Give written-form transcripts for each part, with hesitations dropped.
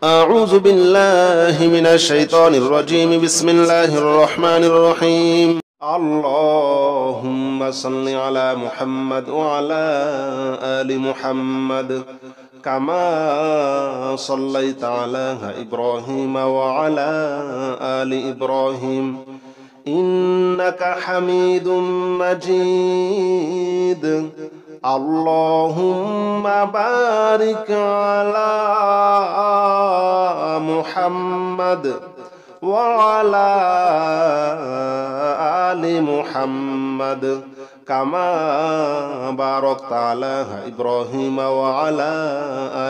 أعوذ بالله من الشيطان الرجيم. بسم الله الرحمن الرحيم. اللهم صل على محمد وعلى آل محمد كما صليت على إبراهيم وعلى آل إبراهيم إنك حميد مجيد. اللهم بارك على محمد وعلى آل محمد كما باركت على إبراهيم وعلى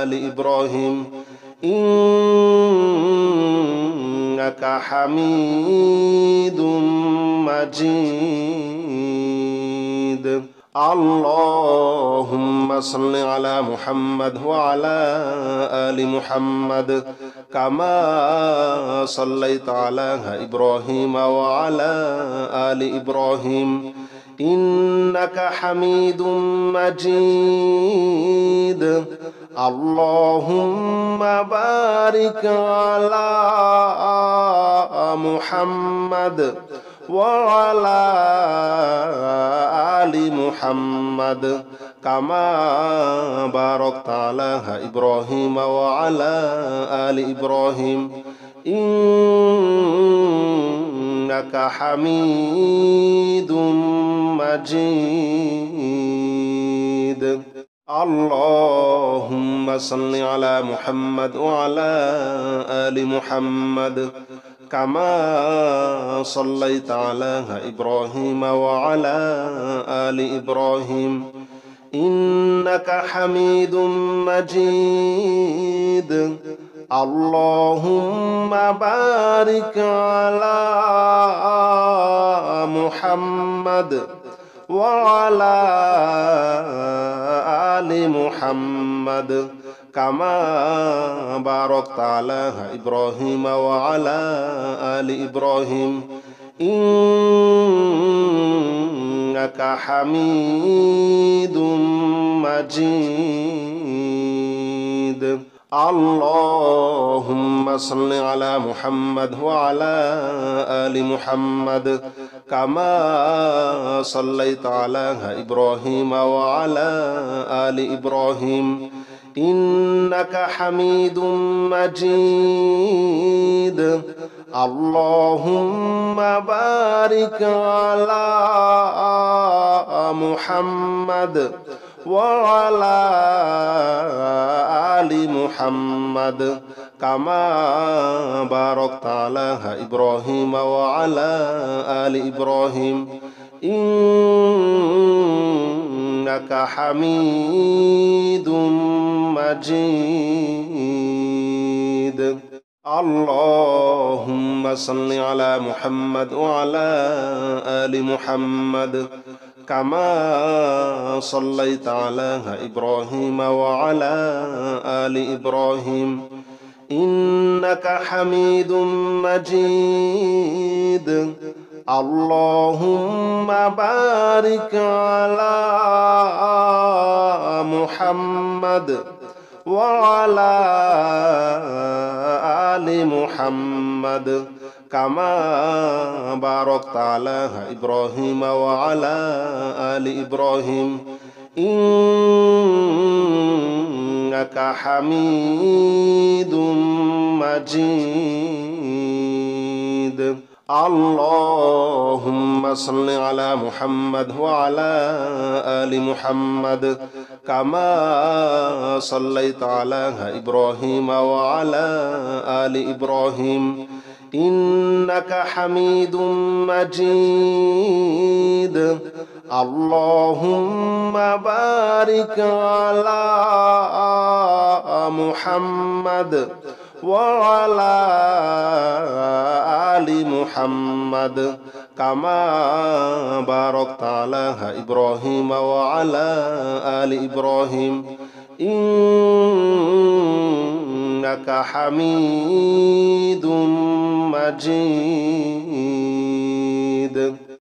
آل إبراهيم إنك حميد مجيد. اللهم صل على محمد وعلى آل محمد كما صليت على إبراهيم وعلى آل إبراهيم إنك حميد مجيد. اللهم بارك على محمد وعلى آل محمد كما باركت على إبراهيم وعلى آل إبراهيم إنك حميد مجيد. اللهم صل على محمد وعلى آل محمد كما صليت على إبراهيم وعلى آل إبراهيم إنك حميد مجيد. اللهم بارك على محمد وعلى آل محمد كما باركت على إبراهيم وعلى آل إبراهيم إنك حميد مجيد. اللهم صل على محمد وعلى آل محمد كما صليت على إبراهيم وعلى آل إبراهيم إنك حميد مجيد. اللهم بارك على محمد وعلى آل محمد كما باركت على إبراهيم وعلى آل إبراهيم إنك حميد مجيد. اللهم صل على محمد وعلى آل محمد كما صليت على إبراهيم وعلى آل إبراهيم إنك حميد مجيد. اللهم بارك على محمد وعلى آل محمد كما باركت على إبراهيم وعلى آل إبراهيم إنك حميد مجيد. اللهم صل على محمد وعلى آل محمد كما صليت على إبراهيم وعلى آل إبراهيم إنك حميد مجيد. اللهم بارك على محمد وعلى آل محمد كما باركت على إبراهيم وعلى آل إبراهيم إنك حميد مجيد.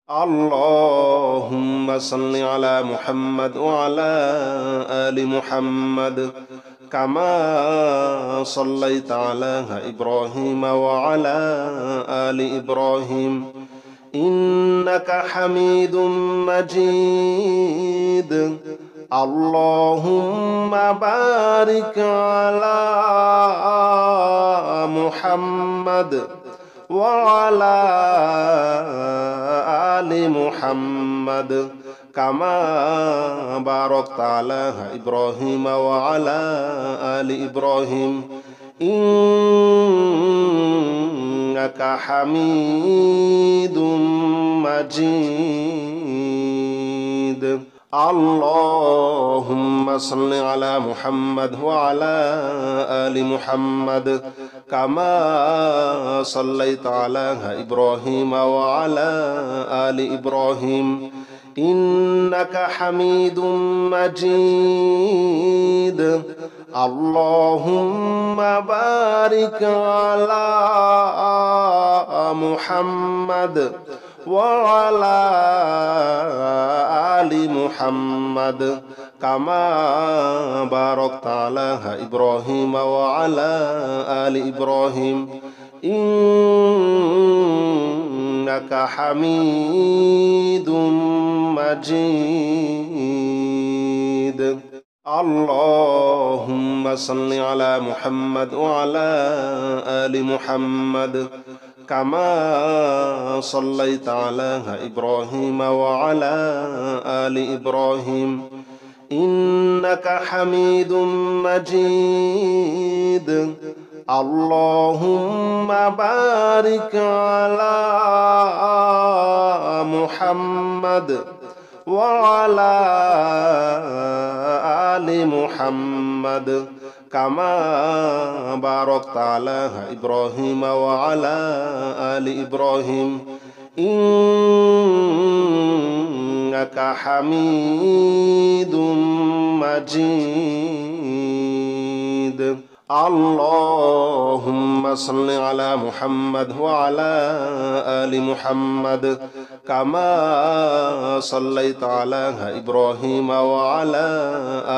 اللهم صل على محمد وعلى آل محمد كما صليت على إبراهيم وعلى آل إبراهيم إنك حميد مجيد اللهم بارك على محمد وعلى آل محمد كما باركت على إبراهيم وعلى آل إبراهيم إنك حميد مجيد اللهم صل على محمد وعلى آل محمد كما صليت على إبراهيم وعلى آل إبراهيم إنك حميد مجيد اللهم بارك على محمد وعلى آل محمد كما باركت على إبراهيم وعلى آل إبراهيم إنك حميد مجيد اللهم صل على محمد وعلى آل محمد كما صليت على إبراهيم وعلى آل إبراهيم إنك حميد مجيد اللهم بارك على محمد وعلى آل محمد كما باركت على إبراهيم وعلى آل إبراهيم إنك حميد مجيد اللهم صل على محمد وعلى آل محمد كما صليت على إبراهيم وعلى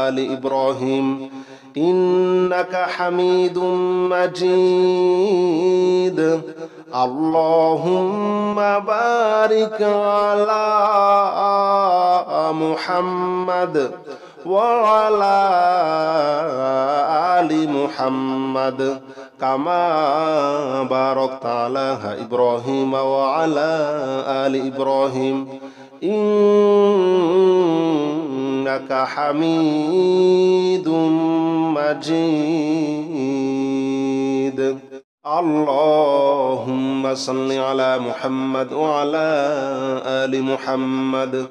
آل إبراهيم إنك حميد مجيد اللهم بارك على محمد وعلى آل محمد كما باركت على إبراهيم وعلى آل إبراهيم إنك حميد مجيد اللهم صل على محمد وعلى آل محمد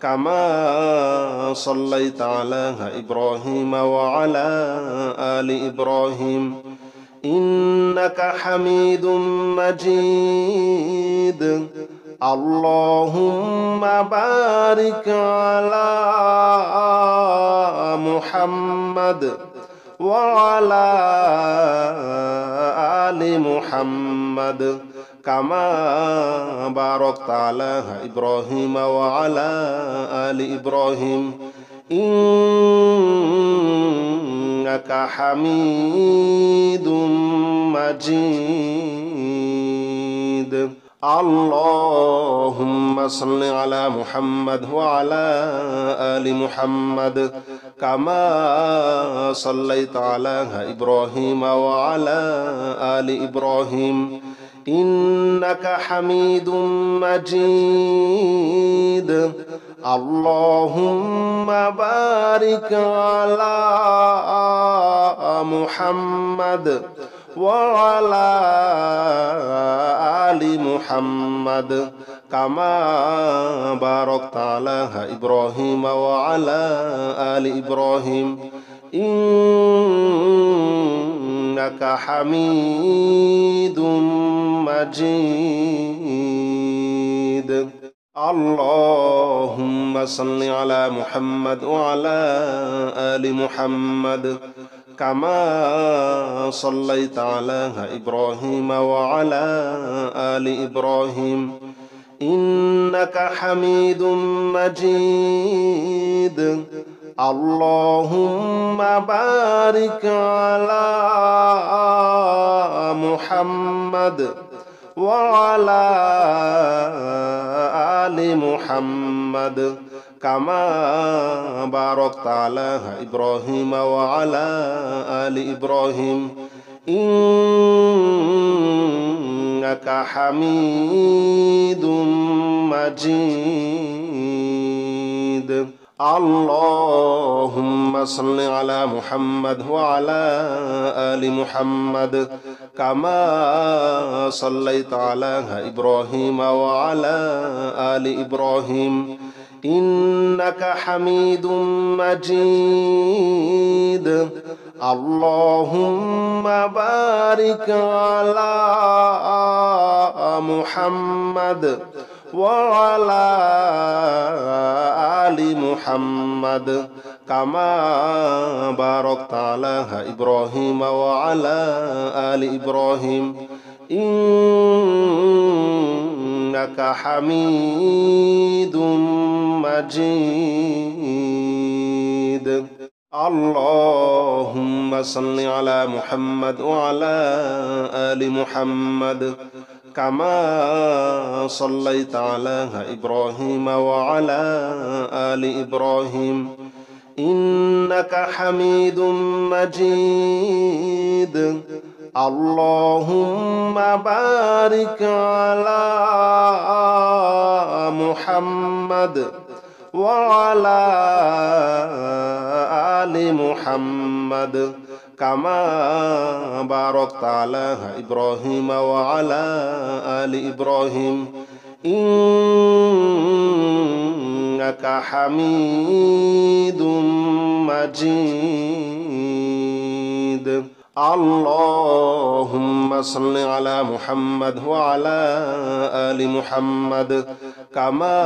كما صليت على إبراهيم وعلى آل إبراهيم إنك حميد مجيد اللهم بارك على محمد وعلى آل محمد كما باركت على إبراهيم وعلى آل إبراهيم إنك حميد مجيد اللهم صل على محمد وعلى آل محمد كما صليت على إبراهيم وعلى آل إبراهيم إنك حميد مجيد اللهم بارك على محمد وعلى آل محمد كما باركت على إبراهيم وعلى آل إبراهيم إنك حميد مجيد اللهم صل على محمد وعلى آل محمد كما صليت على إبراهيم وعلى آل إبراهيم إنك حميد مجيد اللهم بارك على محمد وعلى آل محمد كما باركت على إبراهيم وعلى آل إبراهيم إنك حميد مجيد. اللهم صل على محمد وعلى آل محمد كما صليت على إبراهيم وعلى آل إبراهيم إنك حميد مجيد. اللهم بارك على محمد وعلى آل محمد كما باركت على إبراهيم وعلى آل إبراهيم إنك حميد مجيد. اللهم صل على محمد وعلى آل محمد كما صليت على إبراهيم وعلى آل إبراهيم إنك حميد مجيد. اللهم بارك على محمد وعلى آل محمد كما باركت على إبراهيم وعلى آل إبراهيم إنك حميد مجيد. اللهم صل على محمد وعلى آل محمد كما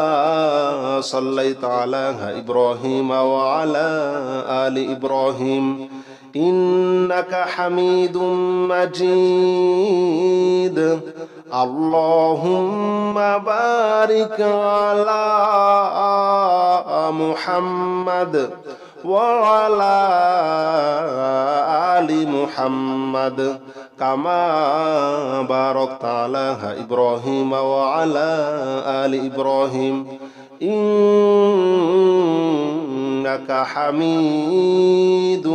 صليت على إبراهيم وعلى آل إبراهيم إنك حميد مجيد. اللهم بارك على محمد وعلى آل محمد كما باركت على إبراهيم وعلى آل إبراهيم إنك حميد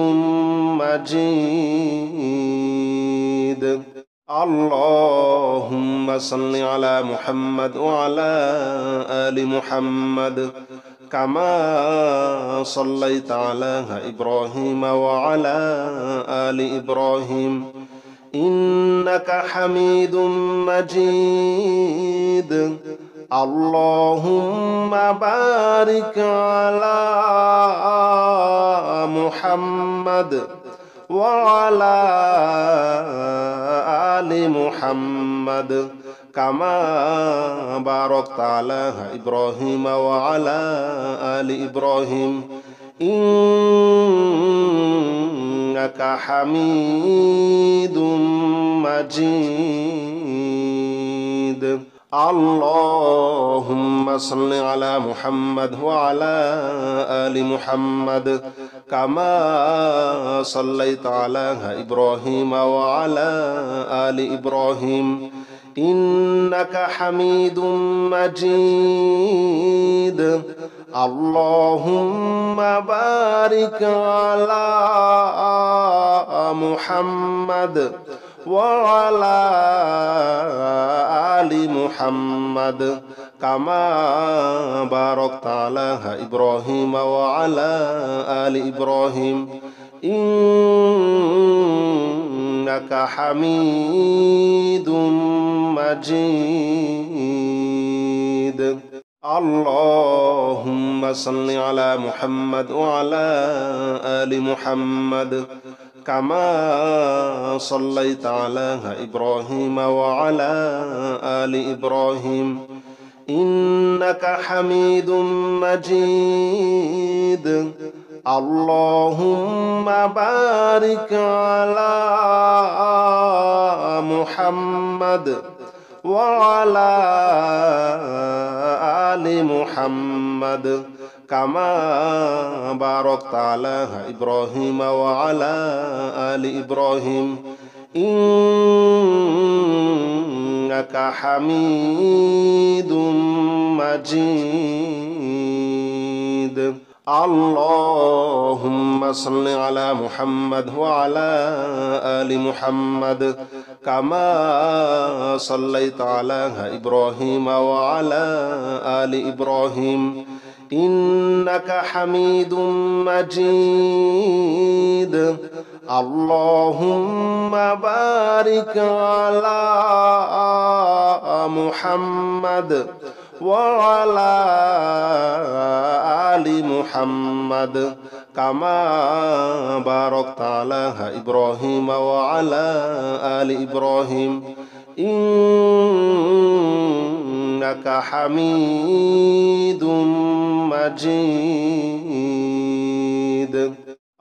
مجيد. اللهم صل على محمد وعلى آل محمد كما صليت على إبراهيم وعلى آل إبراهيم إنك حميد مجيد. اللهم بارك على محمد وعلى آل محمد كما باركت على إبراهيم وعلى آل إبراهيم إنك حميد مجيد. اللهم صل على محمد وعلى آل محمد كما صليت على إبراهيم وعلى آل إبراهيم إنك حميد مجيد. اللهم بارك على محمد وعلى آل محمد كما باركت على إبراهيم وعلى آل إبراهيم إنك حميد مجيد. اللهم صل على محمد وعلى آل محمد كما صليت على إبراهيم وعلى آل إبراهيم إنك حميد مجيد. اللهم بارك على محمد وعلى آل محمد كما باركت على إبراهيم وعلى آل إبراهيم إنك حميد مجيد. اللهم صل على محمد وعلى آل محمد كما صليت على إبراهيم وعلى آل إبراهيم إنك حميد مجيد. اللهم بارك على محمد وعلى آل محمد كما باركت على إبراهيم وعلى آل إبراهيم إنك حميد مجيد.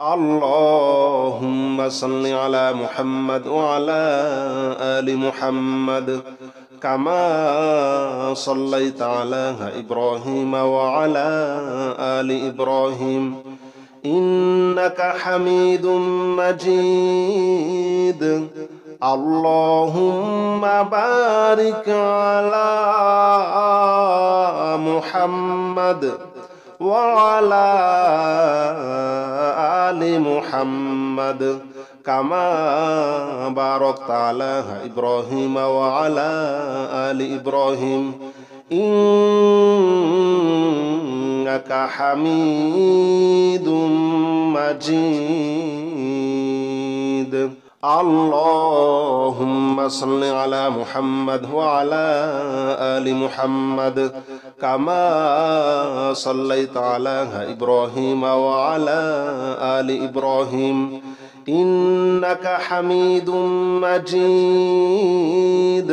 اللهم صل على محمد وعلى آل محمد كما صليت على إبراهيم وعلى آل إبراهيم إنك حميد مجيد. اللهم بارك على محمد وعلى آل محمد كما باركت على إبراهيم وعلى آل إبراهيم إنك حميد مجيد. اللهم صل على محمد وعلى آل محمد كما صليت على إبراهيم وعلى آل إبراهيم إنك حميد مجيد.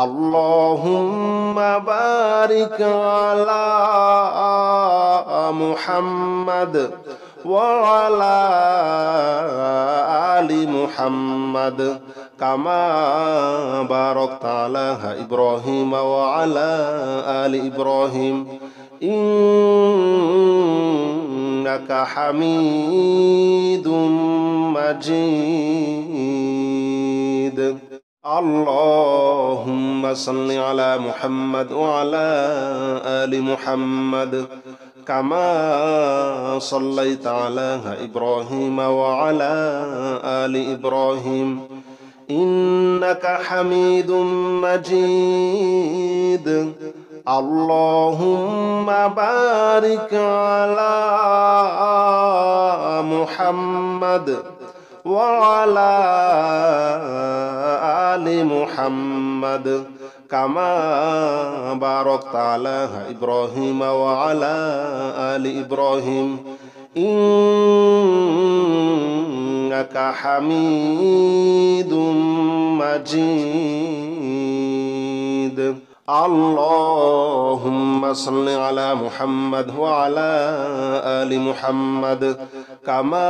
اللهم بارك على محمد وعلى آل محمد كما باركت على إبراهيم وعلى آل إبراهيم إنك حميد مجيد. اللهم صل على محمد وعلى آل محمد كما صليت على إبراهيم وعلى آل إبراهيم إنك حميد مجيد. اللهم بارك على محمد وعلى آل محمد كما باركت على إبراهيم وعلى آل إبراهيم إنك حميد مجيد. اللهم صل على محمد وعلى آل محمد كما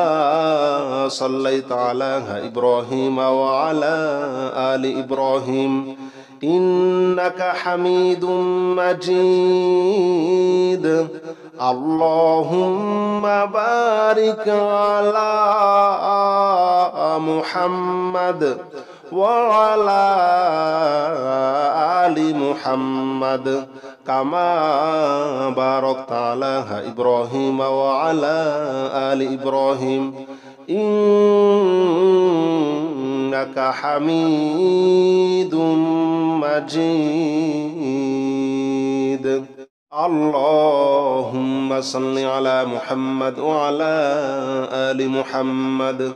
صليت على إبراهيم وعلى آل إبراهيم إنك حميد مجيد. اللهم بارك على محمد وعلى آل محمد كما باركت على إبراهيم وعلى آل إبراهيم إنك حميد مجيد. اللهم صل على محمد وعلى آل محمد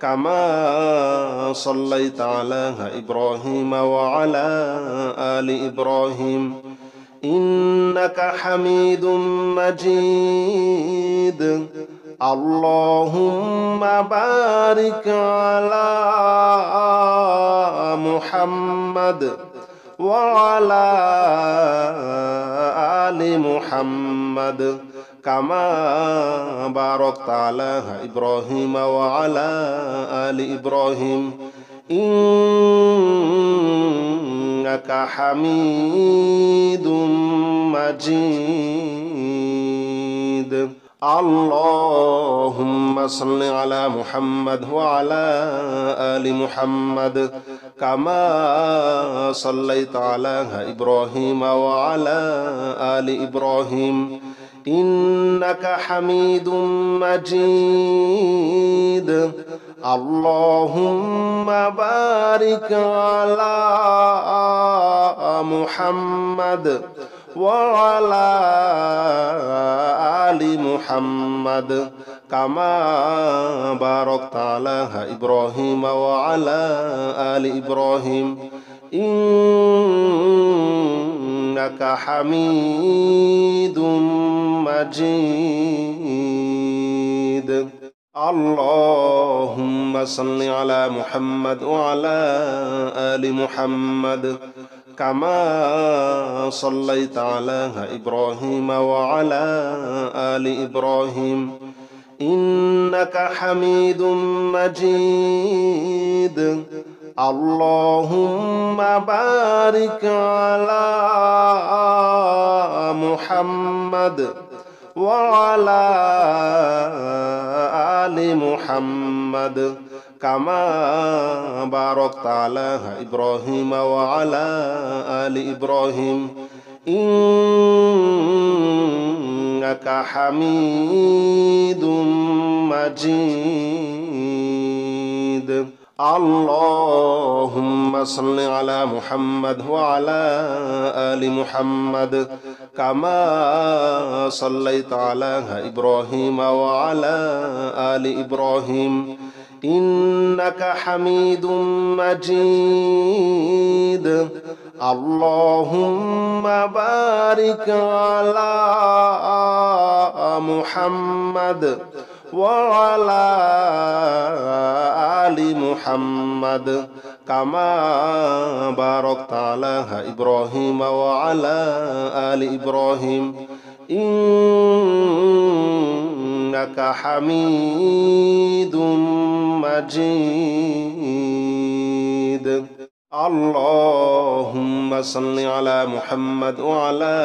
كما صليت على إبراهيم وعلى آل إبراهيم إنك حميد مجيد. اللهم بارك على محمد وعلى آل محمد كما باركت على إبراهيم وعلى آل إبراهيم إنك حميد مجيد. اللهم صل على محمد وعلى آل محمد كما صليت على إبراهيم وعلى آل إبراهيم إنك حميد مجيد اللهم بارك على محمد وعلى آل محمد كما باركت على إبراهيم وعلى آل إبراهيم إنك حميد مجيد اللهم صل على محمد وعلى آل محمد كما صليت على إبراهيم وعلى آل إبراهيم إنك حميد مجيد اللهم بارك على محمد وعلى آل محمد كما باركت على إبراهيم وعلى آل إبراهيم إنك حميد مجيد اللهم صل على محمد وعلى آل محمد كما صليت على إبراهيم وعلى آل إبراهيم إنك حميد مجيد اللهم بارك على محمد وعلى آل محمد كما باركت على إبراهيم وعلى آل إبراهيم إنك حميد مجيد اللهم صل على محمد وعلى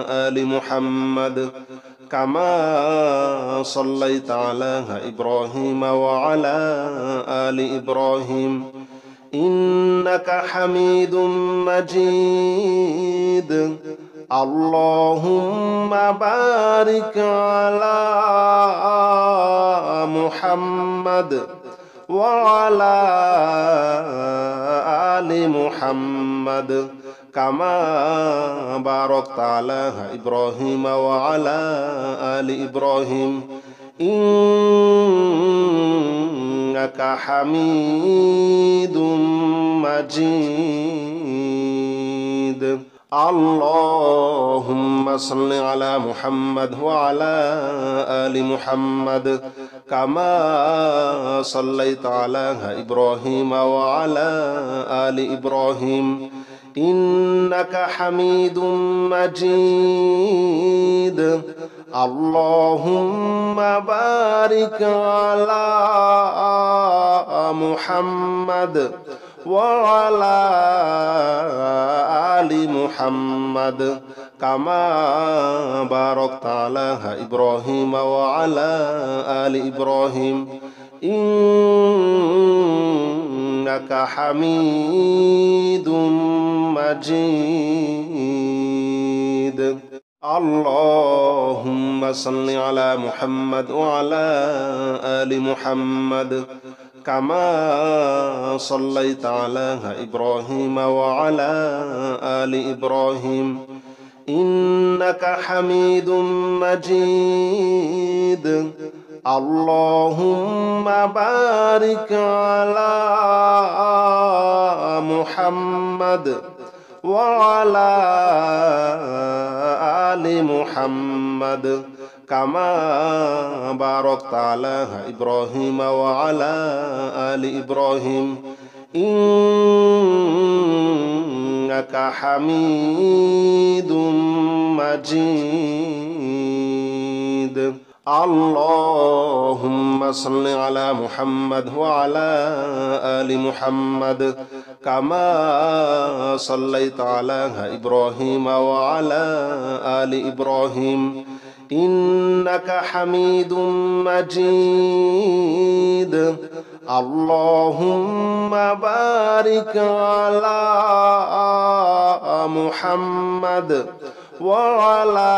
آل محمد كما صليت على إبراهيم وعلى آل إبراهيم إنك حميد مجيد اللهم بارك على محمد وعلى آل محمد كما باركت على إبراهيم وعلى آل إبراهيم إنك حميد مجيد اللهم صل على محمد وعلى آل محمد كما صليت على إبراهيم وعلى آل إبراهيم إنك حميد مجيد اللهم بارك على محمد وعلى آل محمد كما باركت على إبراهيم وعلى آل إبراهيم إنك حميد مجيد اللهم صل على محمد وعلى آل محمد كما صليت على إبراهيم وعلى آل إبراهيم إنك حميد مجيد اللهم بارك على محمد وعلى آل محمد كما باركت على إبراهيم وعلى آل إبراهيم إنك حميد مجيد اللهم صل على محمد وعلى آل محمد كما صليت على إبراهيم وعلى آل إبراهيم إنك حميد مجيد اللهم بارك على محمد وعلى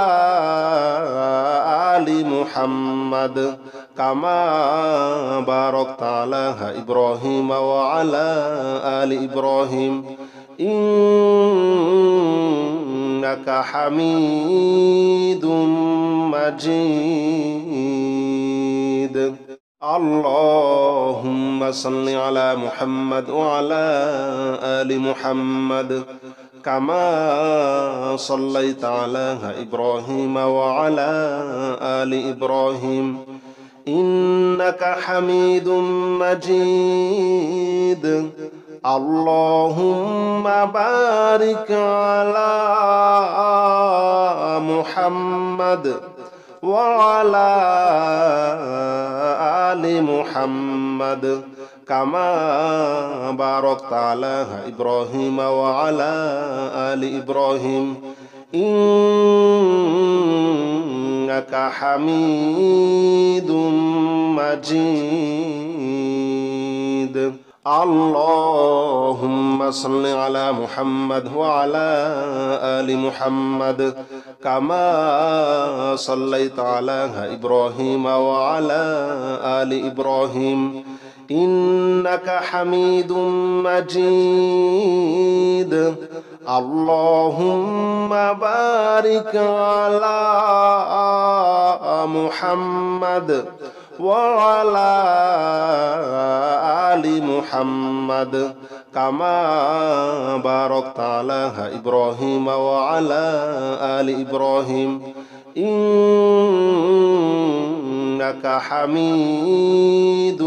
آل محمد كما باركت على إبراهيم وعلى آل إبراهيم إنك حميد مجيد اللهم صل على محمد وعلى آل محمد كما صليت على إبراهيم وعلى آل إبراهيم إنك حميد مجيد اللهم بارك على محمد وعلى آل محمد كما باركت على إبراهيم وعلى آل إبراهيم إنك حميد مجيد اللهم صل على محمد وعلى آل محمد كما صليت على إبراهيم وعلى آل إبراهيم إنك حميد مجيد اللهم بارك على محمد وعلى آل محمد كما باركت على إبراهيم وعلى آل إبراهيم إنك حميد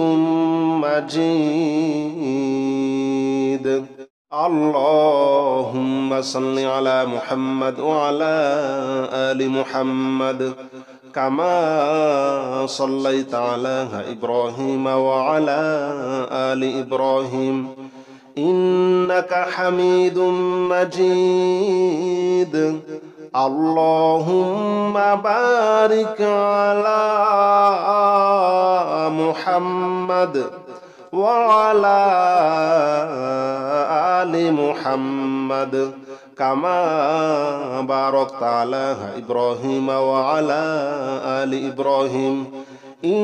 مجيد اللهم صل على محمد وعلى آل محمد كما صليت على إبراهيم وعلى آل إبراهيم إنك حميد مجيد اللهم بارك على محمد وعلى آل محمد كما باركت على إبراهيم وعلى آل إبراهيم إنك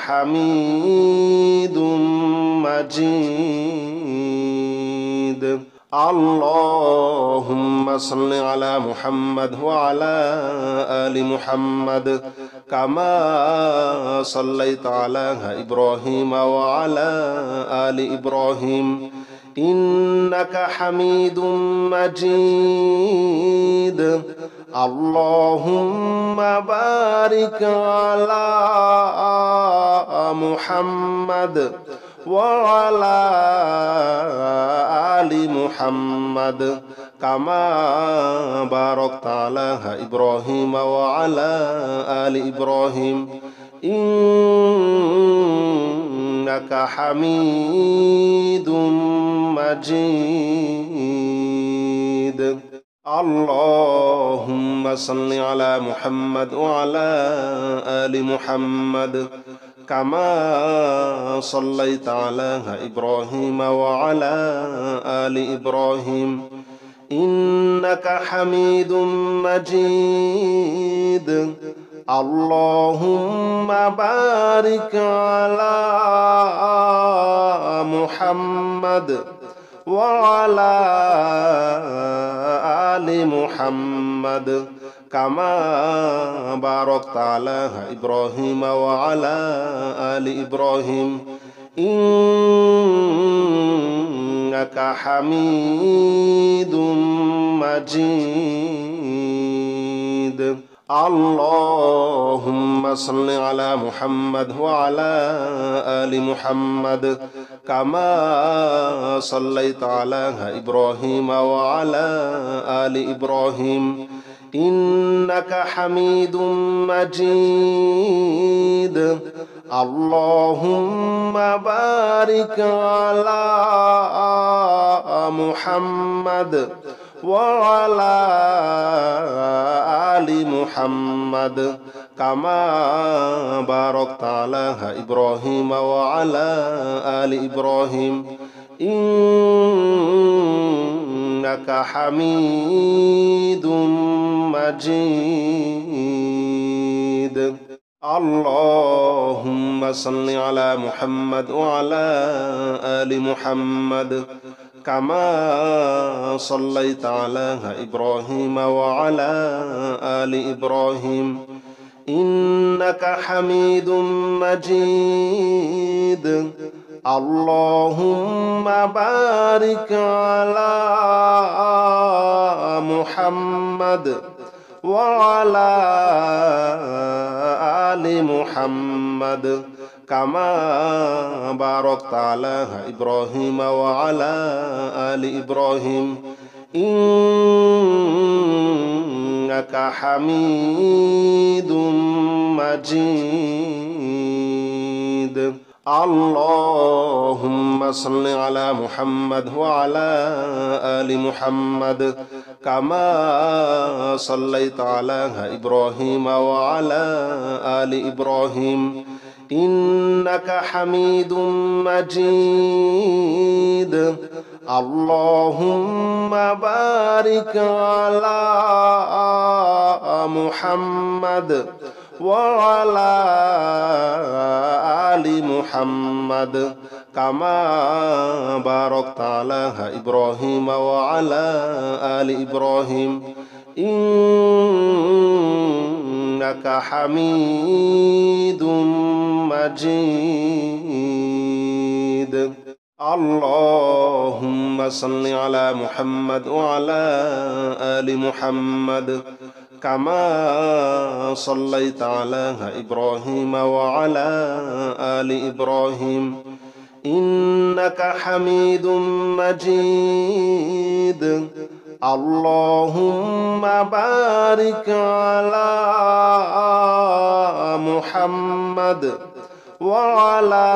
حميد مجيد اللهم صل على محمد وعلى آل محمد كما صليت على إبراهيم وعلى آل إبراهيم إنك حميد مجيد اللهم بارك على محمد وعلى آل محمد كما باركت على إبراهيم وعلى آل إبراهيم إنك حميد مجيد اللهم صل على محمد وعلى آل محمد كما صليت على إبراهيم وعلى آل إبراهيم إنك حميد مجيد اللهم بارك على محمد وعلى آل محمد كما باركت على إبراهيم وعلى آل إبراهيم إنك حميد مجيد اللهم صل على محمد وعلى آل محمد كما صليت على إبراهيم وعلى آل إبراهيم إنك حميد مجيد اللهم بارك على محمد وعلى آل محمد كما باركت على إبراهيم وعلى آل إبراهيم إنك حميد مجيد. اللهم صل على محمد وعلى آل محمد كما صليت على إبراهيم وعلى آل إبراهيم إنك حميد مجيد. اللهم بارك على محمد وعلى آل محمد كما باركت على إبراهيم وعلى آل إبراهيم إنك حميد مجيد. اللهم صل على محمد وعلى آل محمد كما صليت على إبراهيم وعلى آل إبراهيم إنك حميد مجيد. اللهم بارك على محمد وعلى آل محمد كما باركت على إبراهيم وعلى آل إبراهيم إنك حميد مجيد. اللهم صل على محمد وعلى آل محمد كما صليت على إبراهيم وعلى آل إبراهيم إنك حميد مجيد. اللهم بارك على محمد وعلى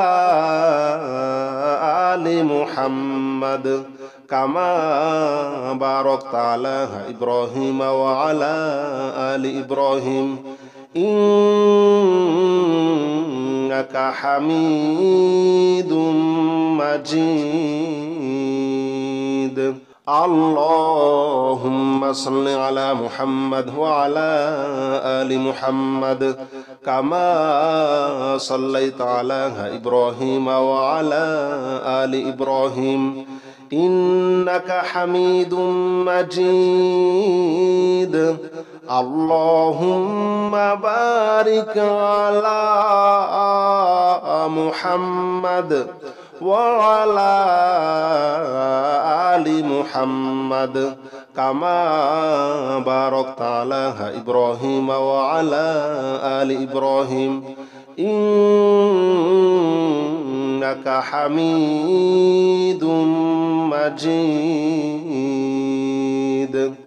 آل محمد كما باركت على إبراهيم وعلى آل إبراهيم إنك حميد مجيد. اللهم صل على محمد وعلى آل محمد كما صليت على إبراهيم وعلى آل إبراهيم إنك حميد مجيد. اللهم بارك على محمد وعلى آل محمد كما باركت على إبراهيم وعلى آل إبراهيم إنك حميد مجيد.